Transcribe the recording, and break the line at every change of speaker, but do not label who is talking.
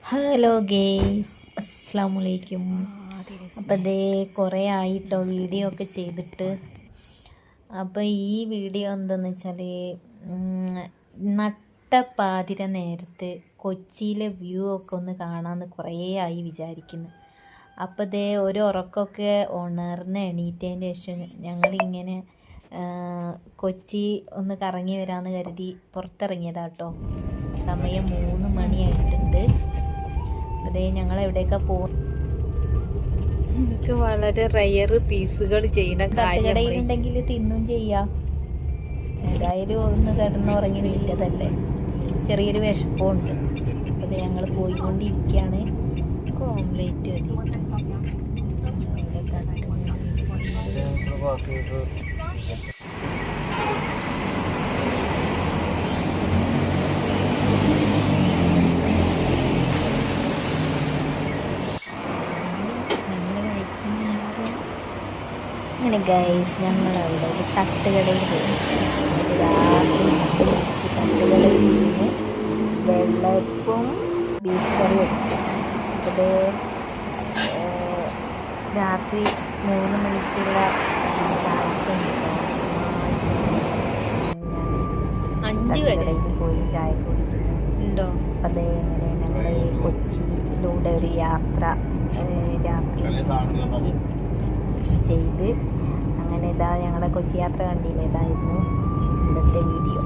Hello guys, അസ്സലാമലൈക്കും. അപ്പോൾ ഇതേ കുറേ ആയിട്ടോ വീഡിയോ ഒക്കെ ചെയ്തിട്ട്. അപ്പോൾ ഈ വീഡിയോ എന്താണെന്ന് വെച്ചാൽ നട്ടപ്പാതിര നേരത്ത് കൊച്ചിയിലെ വ്യൂ ഒക്കെ ഒന്ന് കാണാമെന്ന് കുറേ ആയി വിചാരിക്കുന്നു. അപ്പോൾ ഇതേ ഒരു ഉറക്കമൊക്കെ ഉണർന്ന് എണീറ്റതിൻ്റെ ശേഷം ഞങ്ങളിങ്ങനെ കൊച്ചി ഒന്ന് കറങ്ങി വരാമെന്ന് കരുതി പുറത്തിറങ്ങിയതാട്ടോ. സമയം 3 മണിയായിട്ടുണ്ട്. അതേ ഞങ്ങൾ എവിടേക്കാ പോകും.
എനിക്ക് വളരെ റയർ പീസുകൾ ചെയ്യുന്ന
തട്ടുകടയിലുണ്ടെങ്കിൽ തിന്നും ചെയ്യാം. ഏതായാലും ഒന്ന് കിടന്നുറങ്ങി നീറ്റതല്ലേ, ചെറിയൊരു വിശപ്പുണ്ട്. അപ്പോൾ ഞങ്ങൾ പോയിക്കൊണ്ടിരിക്കുകയാണ്. ഓംലേറ്റ് അങ്ങനെ ഗൈസ്, ഞങ്ങളവിടെ ഒരു തട്ടുകടയിൽ പോയി. രാത്രി തട്ടുകടയിൽ നിന്ന് വെള്ളയപ്പവും ബീഫ് കറി വെച്ചു. അപ്പോൾ രാത്രി 3 മണിക്കുള്ള ആവശ്യമുണ്ട്. ഞാൻ തട്ടുകടയിൽ പോയി ചായ കുടിക്കുന്നു. അപ്പം അതേ എങ്ങനെ ഞങ്ങൾ കൊച്ചിയിലൂടെ ഒരു യാത്ര രാത്രി ചെയ്ത് അങ്ങനെ ഇതാ ഞങ്ങളുടെ കൊച്ചി യാത്ര കണ്ടില്ലേ. ഇതായിരുന്നു ഇന്നത്തെ വീഡിയോ.